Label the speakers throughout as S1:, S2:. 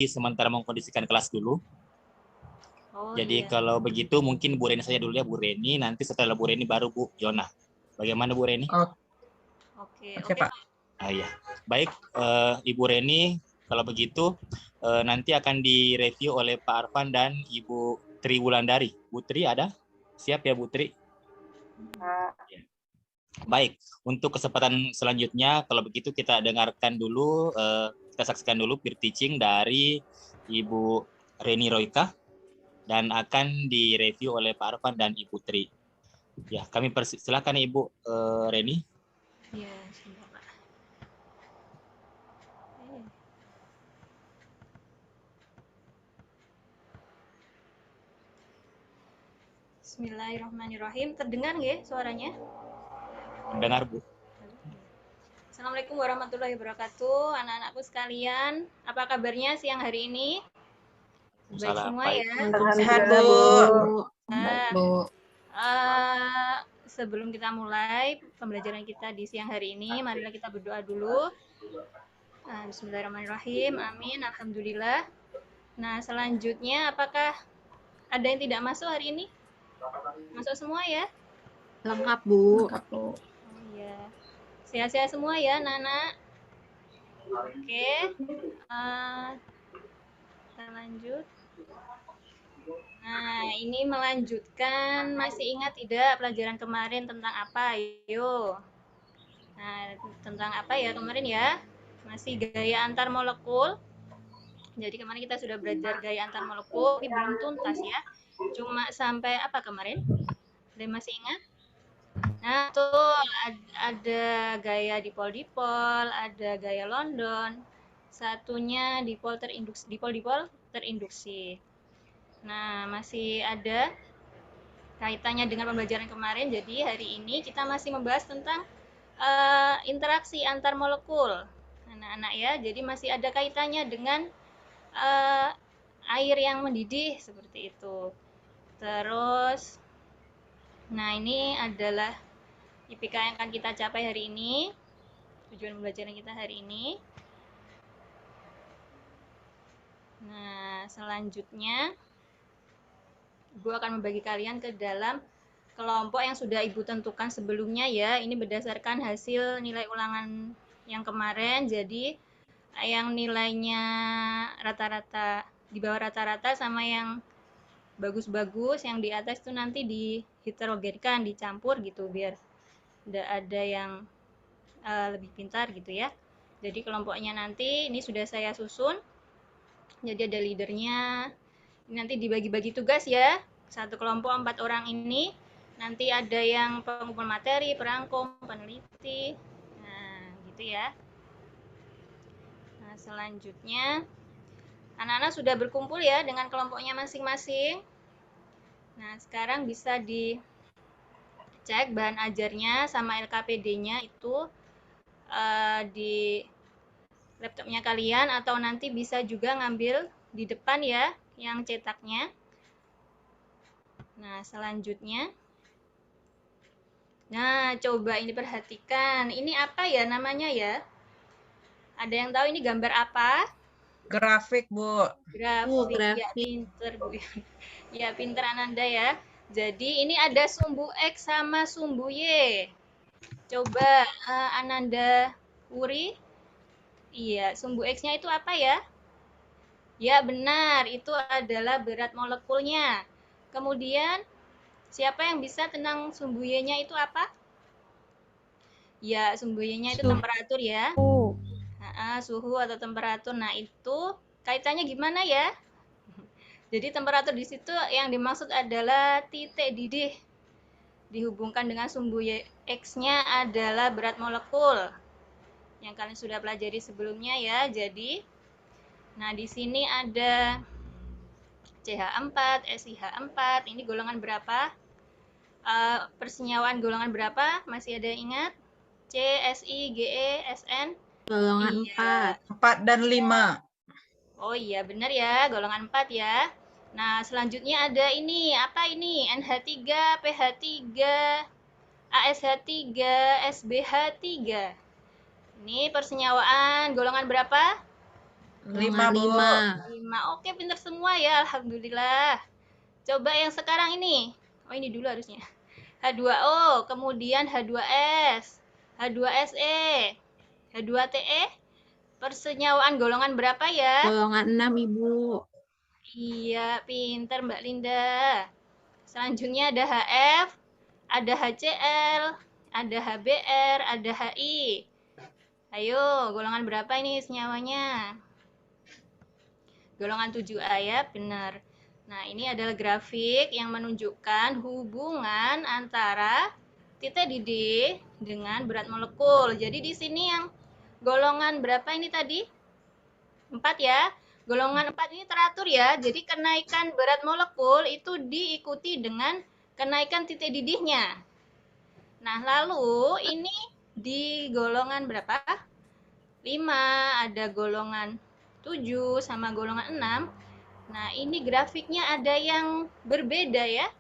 S1: sementara mengkondisikan kelas dulu. Jadi
S2: iya.
S1: kalau begitu mungkin Bu Reni saja dulu ya, Bu Reni. Nanti setelah Bu Reni baru Bu Yona. Bagaimana Bu Reni?
S2: Oke,
S3: Pak.
S1: Iya. Baik, Ibu Reni, kalau begitu nanti akan direview oleh Pak Arfan dan Ibu Tri Wulandari. Bu Tri ada? Siap ya Bu Tri? Ya. Baik, untuk kesempatan selanjutnya, kalau begitu kita dengarkan dulu, kita saksikan dulu peer teaching dari Ibu Reni Royka dan akan direview oleh Pak Arfan dan Ibu Tri. Ya, kami silakan Ibu Reni.
S2: Ya, sebentar Pak. Bismillahirrahmanirrahim. Terdengar nggak suaranya?
S1: Dengar Bu.
S2: Assalamualaikum warahmatullahi wabarakatuh, anak-anakku sekalian. Apa kabarnya siang hari ini? Baik semua ya.
S3: Sehat Bu.
S2: Sebelum kita mulai pembelajaran kita di siang hari ini, marilah kita berdoa dulu. Bismillahirrahmanirrahim. Amin. Alhamdulillah. Nah, selanjutnya apakah ada yang tidak masuk hari ini? Masuk semua ya?
S4: Lengkap Bu.
S2: Oh iya. Sehat-sehat semua ya, Nana. Oke. Kita lanjut. Nah, ini melanjutkan. Masih ingat tidak pelajaran kemarin tentang apa? Ayo. Nah, tentang apa ya kemarin ya? Masih gaya antar molekul. Jadi kemarin kita sudah belajar gaya antar molekul, tapi belum tuntas ya. Cuma sampai apa kemarin? Ada yang masih ingat? Nah, tuh ada gaya dipol-dipol, ada gaya London. Satunya dipol terinduksi. Nah, masih ada kaitannya dengan pembelajaran kemarin. Jadi hari ini kita masih membahas tentang interaksi antar molekul, anak-anak ya. Jadi masih ada kaitannya dengan air yang mendidih seperti itu. Terus, nah ini adalah IPK yang akan kita capai hari ini. Tujuan pembelajaran kita hari ini. Nah, selanjutnya Ibu akan membagi kalian ke dalam kelompok yang sudah Ibu tentukan sebelumnya ya. Ini berdasarkan hasil nilai ulangan yang kemarin. Jadi yang nilainya rata-rata di bawah rata-rata sama yang bagus-bagus, yang di atas itu nanti dihidrogenkan, dicampur gitu biar tidak ada yang lebih pintar gitu ya. Jadi kelompoknya nanti ini sudah saya susun. Jadi ada leadernya. Nanti dibagi-bagi tugas ya. Satu kelompok 4 orang ini. Nanti ada yang pengumpul materi, perangkum, peneliti. Nah, gitu ya. Nah, selanjutnya anak-anak sudah berkumpul ya dengan kelompoknya masing-masing. Nah, sekarang bisa dicek bahan ajarnya sama LKPD-nya itu di laptopnya kalian, atau nanti bisa juga ngambil di depan ya yang cetaknya. Nah, selanjutnya. Nah, coba ini perhatikan. Ini apa ya namanya ya? Ada yang tahu ini gambar apa?
S3: Grafik Bu.
S2: Grafik. Ya,
S4: Grafik.
S2: pinter Bu. Ya, pinter Ananda ya. Jadi ini ada sumbu X sama sumbu Y. Coba Ananda Wuri. Iya, sumbu X-nya itu apa ya? Ya, benar. Itu adalah berat molekulnya. Kemudian, siapa yang bisa tentang sumbu Y-nya itu apa? Ya, sumbu Y-nya itu temperatur ya. Suhu atau temperatur. Nah, itu kaitannya gimana ya? Jadi temperatur di situ yang dimaksud adalah titik didih. Dihubungkan dengan sumbu X-nya adalah berat molekul. Yang kalian sudah pelajari sebelumnya ya. Jadi, nah di sini ada CH4, SiH4. Ini golongan berapa? Persenyawaan golongan berapa? Masih ada yang ingat? C, Si, Ge, Sn?
S4: Golongan
S2: Iya.
S3: 4 dan 5.
S2: Oh iya, benar ya, golongan 4 ya. Nah, selanjutnya ada ini, apa ini? NH3, PH3, ASH3, SbH3. Ini persenyawaan golongan berapa?
S3: 5, Bu.
S2: 5. Oke, pinter semua ya. Alhamdulillah. Coba yang sekarang ini. Oh, ini dulu harusnya. H2O, kemudian H2S, H2SE, H2TE. Persenyawaan golongan berapa ya?
S4: Golongan 6, Ibu.
S2: Iya, pinter Mbak Linda. Selanjutnya ada HF, ada HCl, ada HBr, ada HI. Ayo, golongan berapa ini senyawanya? Golongan 7A ya, benar. Nah, ini adalah grafik yang menunjukkan hubungan antara titik didih dengan berat molekul. Jadi di sini yang golongan berapa ini tadi? 4 ya. Golongan 4 ini teratur ya. Jadi kenaikan berat molekul itu diikuti dengan kenaikan titik didihnya. Nah, lalu ini di golongan berapa? 5, ada golongan 7 sama golongan 6. Nah, ini grafiknya ada yang berbeda ya.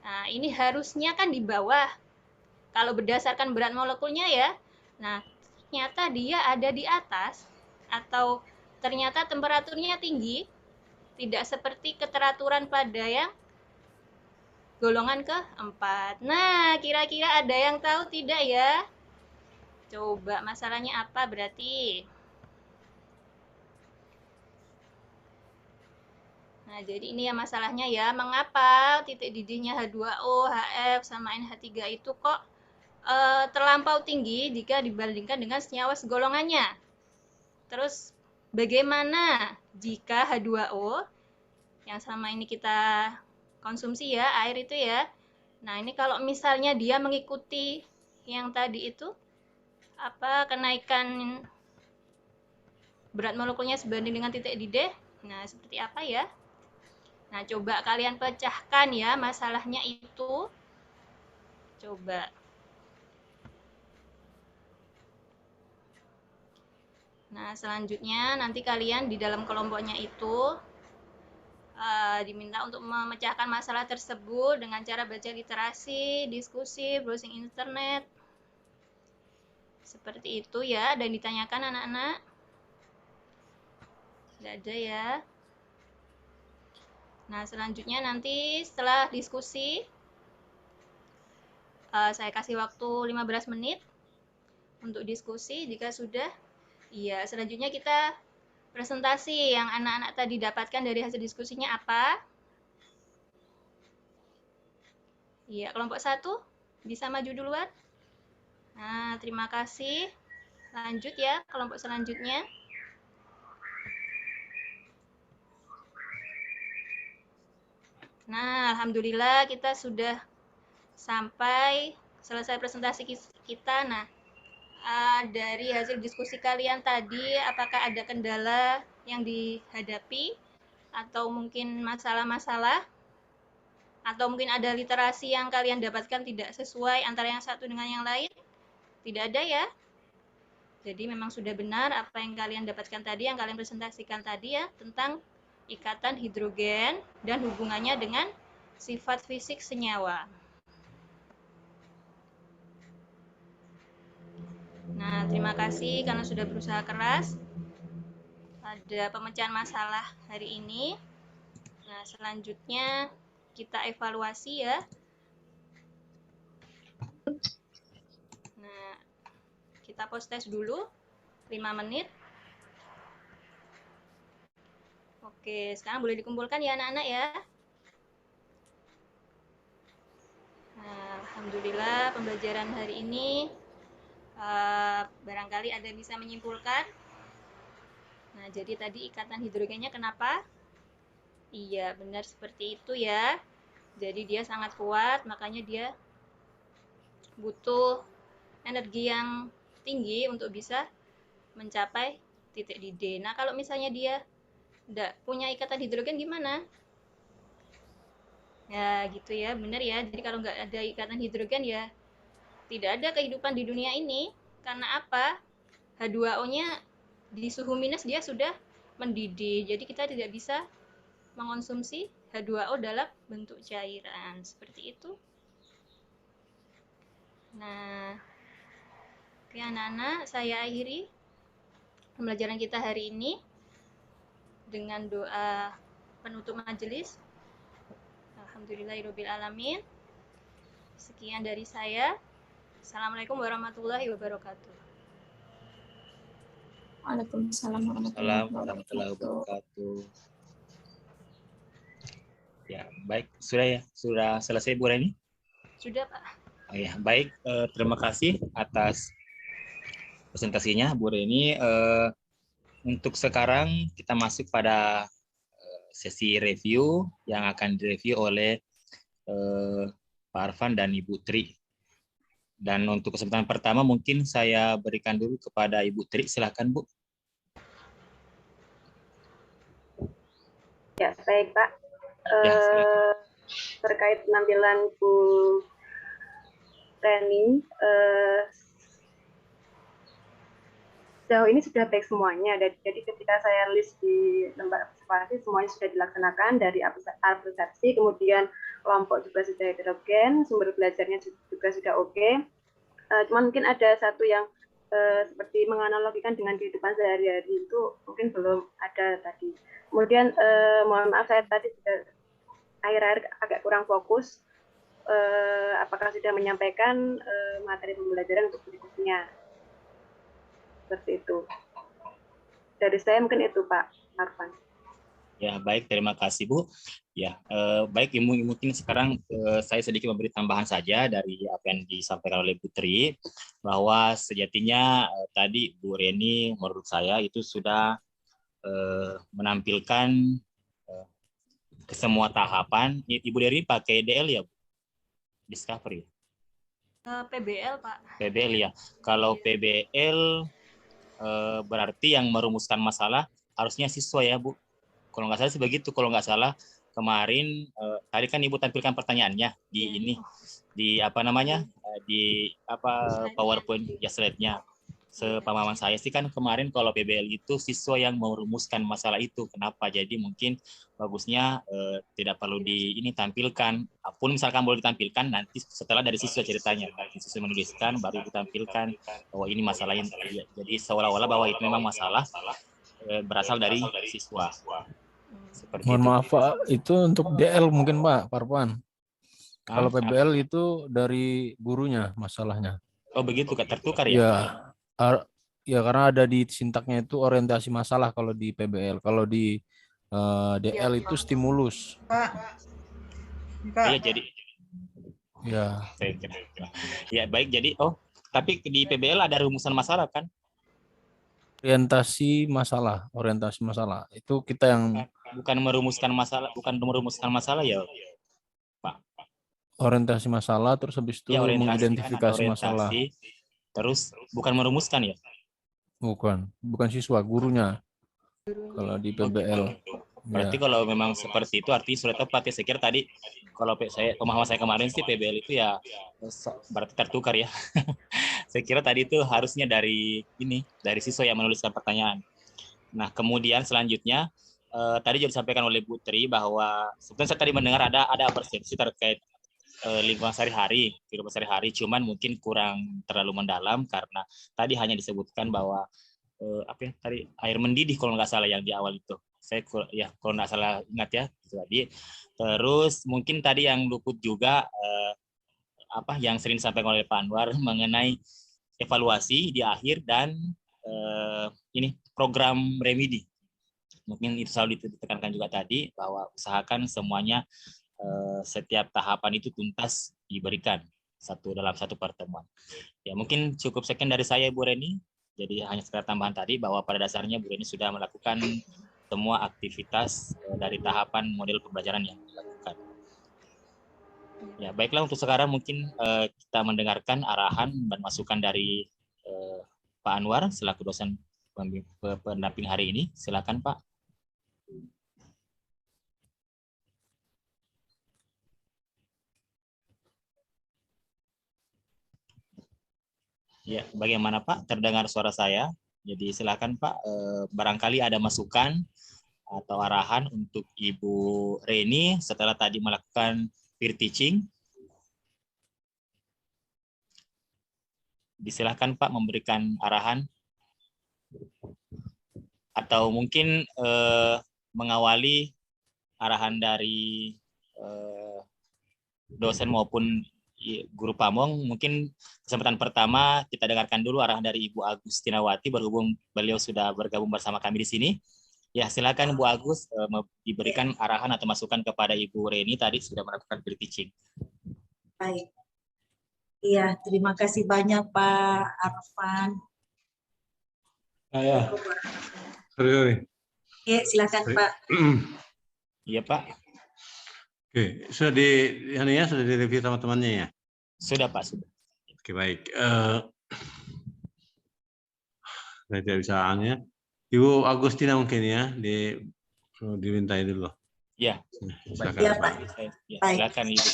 S2: Nah, ini harusnya kan di bawah. Kalau berdasarkan berat molekulnya ya. Nah, ternyata dia ada di atas atau ternyata temperaturnya tinggi. Tidak seperti keteraturan pada yang golongan keempat. Nah, kira-kira ada yang tahu tidak ya? Coba masalahnya apa berarti? Nah, jadi ini ya masalahnya ya. Mengapa titik didihnya H2O, HF, sama NH3 itu kok terlampau tinggi jika dibandingkan dengan senyawa segolongannya? Terus bagaimana jika H2O yang sama ini kita konsumsi ya, air itu ya. Nah, ini kalau misalnya dia mengikuti yang tadi itu, kenaikan berat molekulnya sebanding dengan titik didih. Nah, seperti apa ya? Nah, coba kalian pecahkan ya masalahnya itu. Coba. Nah, selanjutnya nanti kalian di dalam kelompoknya itu diminta untuk memecahkan masalah tersebut dengan cara baca literasi, diskusi, browsing internet. Seperti itu ya, dan ditanyakan anak-anak. Tidak ada ya. Nah, selanjutnya nanti setelah diskusi, saya kasih waktu 15 menit untuk diskusi. Jika sudah, iya, selanjutnya kita presentasi yang anak-anak tadi dapatkan dari hasil diskusinya apa. Iya, kelompok 1 bisa maju duluan. Nah, terima kasih. Lanjut ya, kelompok selanjutnya. Nah, alhamdulillah kita sudah sampai selesai presentasi kita. Nah, dari hasil diskusi kalian tadi, apakah ada kendala yang dihadapi atau mungkin masalah-masalah atau mungkin ada literasi yang kalian dapatkan tidak sesuai antara yang satu dengan yang lain? Tidak ada ya? Jadi memang sudah benar apa yang kalian dapatkan tadi, yang kalian presentasikan tadi ya, tentang ikatan hidrogen dan hubungannya dengan sifat fisik senyawa. Nah, terima kasih karena sudah berusaha keras pada pemecahan masalah hari ini. Nah, selanjutnya kita evaluasi ya. Nah, kita post test dulu 5 menit. Oke, sekarang boleh dikumpulkan ya anak-anak ya. Nah, alhamdulillah pembelajaran hari ini barangkali ada bisa menyimpulkan. Nah, jadi tadi ikatan hidrogennya kenapa? Iya, benar seperti itu ya. Jadi dia sangat kuat, makanya dia butuh energi yang tinggi untuk bisa mencapai titik didih. Nah, kalau misalnya dia tidak punya ikatan hidrogen gimana? Ya, gitu ya, benar ya. Jadi kalau nggak ada ikatan hidrogen ya tidak ada kehidupan di dunia ini. Karena apa? H2O-nya di suhu minus dia sudah mendidih. Jadi kita tidak bisa mengonsumsi H2O dalam bentuk cairan. Seperti itu. Nah, oke anak-anak, saya akhiri pembelajaran kita hari ini. dengan doa penutup majelis. Alhamdulillahirabbil alamin. Sekian dari saya. Assalamualaikum warahmatullahi wabarakatuh.
S5: Waalaikumsalam
S1: Assalamualaikum
S5: warahmatullahi
S1: warahmatullahi
S5: wabarakatuh.
S1: wabarakatuh. Ya, baik. Sudah ya? Sudah selesai Bu Reni?
S2: Sudah, Pak.
S1: Oh ya, baik. Terima kasih atas presentasinya Bu Reni. Untuk sekarang kita masuk pada sesi review yang akan direview oleh Pak Arfan dan Ibu Tri. Dan untuk kesempatan pertama mungkin saya berikan dulu kepada Ibu Tri. Silakan Bu.
S6: Ya, baik Pak.
S1: Ya, silakan.
S6: Terkait penampilan Bu Reni, sejauh ini sudah baik semuanya. Jadi ketika saya list di lembar observasi, semuanya sudah dilaksanakan dari alat persepsi, kemudian kelompok juga sudah heterogen, sumber belajarnya juga sudah oke. Cuman mungkin ada satu yang seperti menganalogikan dengan kehidupan sehari-hari itu mungkin belum ada tadi. Kemudian mohon maaf saya tadi juga akhir-akhir agak kurang fokus. Apakah sudah menyampaikan materi pembelajaran untuk berikutnya? Seperti itu. Dari saya mungkin itu Pak Arfan.
S1: Ya, baik, terima kasih Bu. Ya, baik, mungkin sekarang saya sedikit memberi tambahan saja dari apa yang disampaikan oleh Bu Tri, bahwa sejatinya tadi Bu Reni menurut saya itu sudah menampilkan ke semua tahapan. Ibu Reni pakai DL ya Bu? Discovery.
S2: PBL, Pak.
S1: PBL ya. Kalau PBL berarti yang merumuskan masalah harusnya siswa ya Bu. Kalau nggak salah sih begitu. Kalau nggak salah kemarin tadi kan Ibu tampilkan pertanyaannya di ini di apa namanya di apa PowerPoint ya slide-nya. Sepemahaman saya sih kan kemarin kalau PBL itu siswa yang merumuskan masalah itu. Kenapa? Jadi mungkin bagusnya tidak perlu ini tampilkan. Pun misalkan boleh ditampilkan nanti setelah dari siswa ceritanya. Siswa menuliskan baru ditampilkan bahwa ini masalahnya. Jadi seolah-olah bahwa itu memang masalah berasal dari siswa. Seperti
S7: Mohon
S1: itu.
S7: maaf Pak, itu untuk DL mungkin Pak Parvan. Kalau PBL itu dari gurunya masalahnya.
S1: Oh begitu, tertukar ya?
S7: Ya, ya karena ada di sintaknya itu orientasi masalah kalau di PBL. Kalau di DL itu stimulus.
S3: Pak.
S1: Iya jadi.
S7: Ya.
S1: Ya baik jadi tapi di PBL ada rumusan masalah kan?
S7: Orientasi masalah itu kita yang
S1: bukan merumuskan masalah ya Pak.
S7: Orientasi masalah terus habis itu
S1: Ya,
S7: mengidentifikasi masalah.
S1: Terus bukan merumuskan ya?
S7: Bukan siswa, gurunya. Kalau di PBL.
S1: Berarti
S7: Ya.
S1: kalau memang seperti itu artinya sudah tepat ya. Saya kira tadi kalau pemahaman saya kemarin sih PBL itu ya berarti tertukar ya. Saya kira tadi itu harusnya dari siswa yang menuliskan pertanyaan. Nah, kemudian selanjutnya tadi juga disampaikan oleh Bu Tri bahwa sebenarnya saya tadi mendengar ada persepsi terkait lingkungan sehari-hari, cuman mungkin kurang terlalu mendalam karena tadi hanya disebutkan bahwa tadi air mendidih kalau nggak salah yang di awal itu. Saya kalau nggak salah ingat ya itu tadi. Terus mungkin tadi yang luput juga yang sering disampaikan oleh Pak Anwar mengenai evaluasi di akhir dan ini program remedi. Mungkin itu selalu ditekankan juga tadi bahwa usahakan semuanya setiap tahapan itu tuntas diberikan dalam satu pertemuan. Ya mungkin cukup sekian dari saya Bu Reni. Jadi hanya sekedar tambahan tadi bahwa pada dasarnya Bu Reni sudah melakukan semua aktivitas dari tahapan model pembelajaran yang dilakukan. Ya baiklah untuk sekarang mungkin kita mendengarkan arahan dan masukan dari Pak Anwar selaku dosen pendamping hari ini. Silakan Pak. Ya, bagaimana Pak? Terdengar suara saya? Jadi silakan Pak, barangkali ada masukan atau arahan untuk Ibu Reni setelah tadi melakukan peer teaching. Disilahkan Pak memberikan arahan. Atau mungkin mengawali arahan dari dosen maupun guru pamong. Mungkin kesempatan pertama kita dengarkan dulu arahan dari Ibu Agustinawati, berhubung beliau sudah bergabung bersama kami di sini. Ya, silakan Bu Agus diberikan arahan atau masukan kepada Ibu Reni, tadi sudah melakukan free teaching.
S5: Baik. Iya, terima kasih banyak Pak Arfan.
S8: Ya. Sorry.
S5: Oke, silakan Pak.
S1: Iya Pak.
S8: Oke, sudah sudah direview sama temannya ya?
S1: Sudah Pak, sudah.
S8: Oke, baik. Saya tidak bisa ya. Ibu Agustina mungkin ya, dimintai dulu.
S1: Ya.
S8: Silakan.
S5: Ya, Pak.
S1: Ya, silakan Ibu.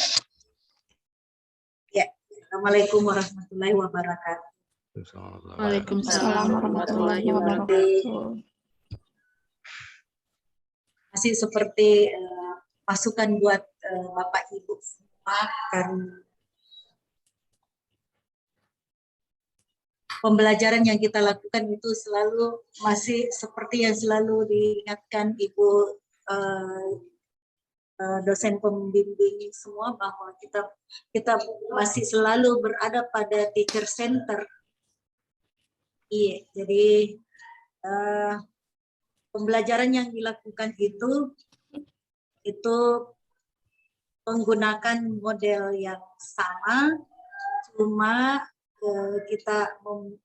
S5: Ya, Assalamualaikum warahmatullahi wabarakatuh.
S4: Waalaikumsalam warahmatullahi wabarakatuh.
S5: Masih seperti masukan buat Bapak Ibu semua, karena pembelajaran yang kita lakukan itu selalu masih seperti yang selalu diingatkan Ibu dosen pembimbing semua, bahwa kita masih selalu berada pada teacher center. Iya, jadi pembelajaran yang dilakukan itu menggunakan model yang sama, cuma kita memberikan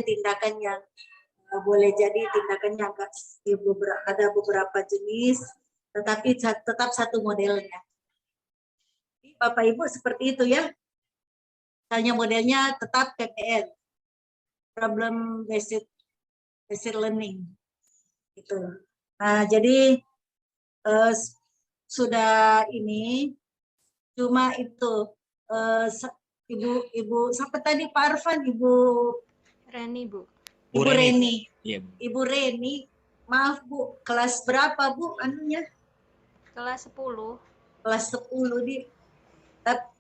S5: tindakan yang boleh jadi tindakannya agak ada beberapa jenis, tetapi tetap satu modelnya. Bapak Ibu seperti itu ya. Misalnya modelnya tetap PBL, problem based learning. Gitu. Nah, jadi sudah ini cuma itu Ibu siapa tadi Pak Arfan? Ibu
S2: Reni, Bu.
S5: Ibu Reni.
S1: Iya.
S5: Ibu Reni, maaf Bu, kelas berapa Bu anunya?
S2: Kelas 10.
S5: Kelas 10 di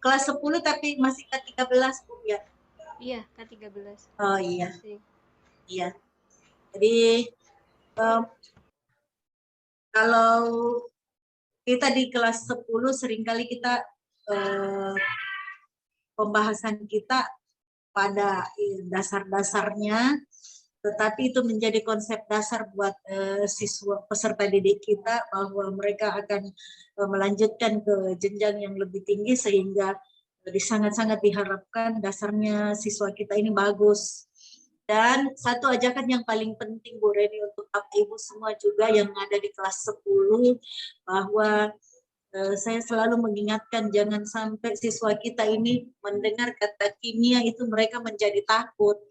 S5: kelas 10 tapi masih ke-13 Bu ya.
S2: Iya, K13.
S5: Oh iya.
S2: Masih.
S5: Iya. Jadi kalau kita di kelas 10 seringkali kita pembahasan kita pada dasar-dasarnya, tetapi itu menjadi konsep dasar buat siswa peserta didik kita, bahwa mereka akan melanjutkan ke jenjang yang lebih tinggi, sehingga sangat-sangat diharapkan dasarnya siswa kita ini bagus. Dan satu ajakan yang paling penting Bu Reni untuk Bapak Ibu semua juga yang ada di kelas 10, bahwa saya selalu mengingatkan jangan sampai siswa kita ini mendengar kata kimia itu mereka menjadi takut.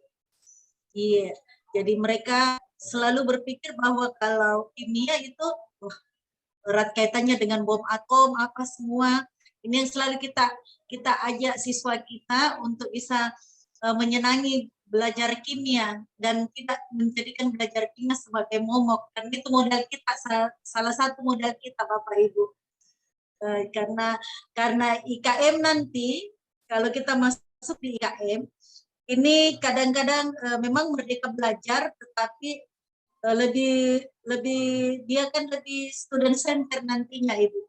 S5: Iya, jadi mereka selalu berpikir bahwa kalau kimia itu erat kaitannya dengan bom atom apa semua. Ini yang selalu kita ajak siswa kita untuk bisa menyenangi belajar kimia dan tidak menjadikan belajar kimia sebagai momok. Dan itu modal kita, salah satu modal kita Bapak Ibu. Karena IKM nanti, kalau kita masuk di IKM, ini kadang-kadang memang merdeka belajar, tetapi dia kan lebih student center nantinya Ibu.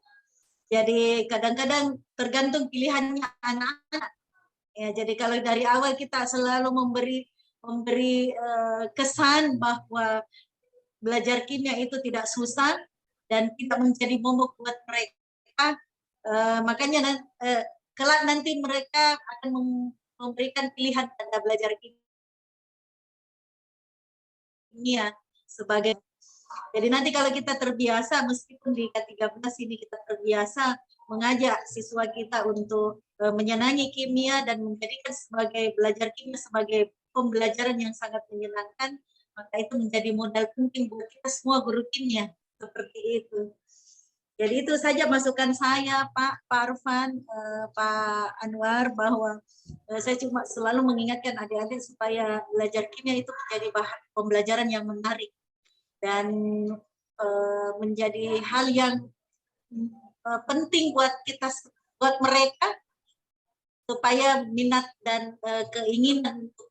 S5: Jadi kadang-kadang tergantung pilihannya anak-anak. Ya, jadi kalau dari awal kita selalu memberi kesan bahwa belajar kimia itu tidak susah dan tidak menjadi momok buat mereka, makanya kelak nanti mereka akan memberikan pilihan pada belajar kimia sebagai. Jadi nanti kalau kita terbiasa, meskipun di K13 ini kita terbiasa mengajak siswa kita untuk menyenangi kimia dan menjadikan sebagai belajar kimia sebagai pembelajaran yang sangat menyenangkan, maka itu menjadi modal penting buat kita semua guru kimia, seperti itu. Jadi itu saja masukan saya Pak Arfan, Pak Anwar, bahwa saya cuma selalu mengingatkan adik-adik supaya belajar kimia itu menjadi pembelajaran yang menarik dan menjadi hal yang penting buat kita, buat mereka, supaya minat dan keinginan untuk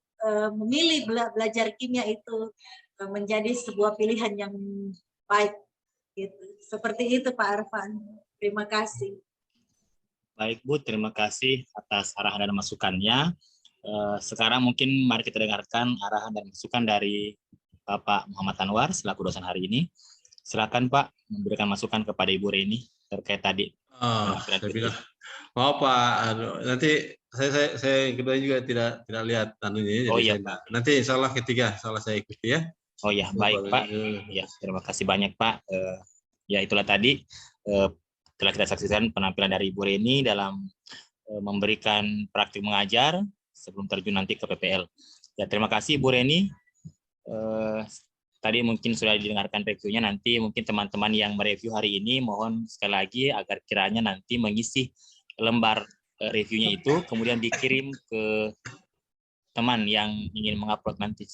S5: memilih belajar kimia itu menjadi sebuah pilihan yang baik. Gitu. Seperti itu Pak Arfan. Terima kasih.
S1: Baik Bu, terima kasih atas arahan dan masukannya. Sekarang mungkin mari kita dengarkan arahan dan masukan dari Bapak Muhammad Anwar selaku dosen hari ini. Silakan Pak memberikan masukan kepada Ibu Reni terkait tadi.
S8: Saya bilang, maaf Pak, nanti saya kedua juga tidak lihat anunya, jadi
S1: iya,
S8: saya nanti insya Allah ketiga saya ikuti ya.
S1: Oh ya, baik Pak. Ya, terima kasih banyak Pak. Ya itulah tadi telah kita saksikan penampilan dari Ibu Reni dalam memberikan praktik mengajar sebelum terjun nanti ke PPL. Ya, terima kasih Bu Reni. Tadi mungkin sudah didengarkan reviewnya, nanti mungkin teman-teman yang mereview hari ini mohon sekali lagi agar kiranya nanti mengisi lembar reviewnya itu, kemudian dikirim ke teman yang ingin mengupload nanti.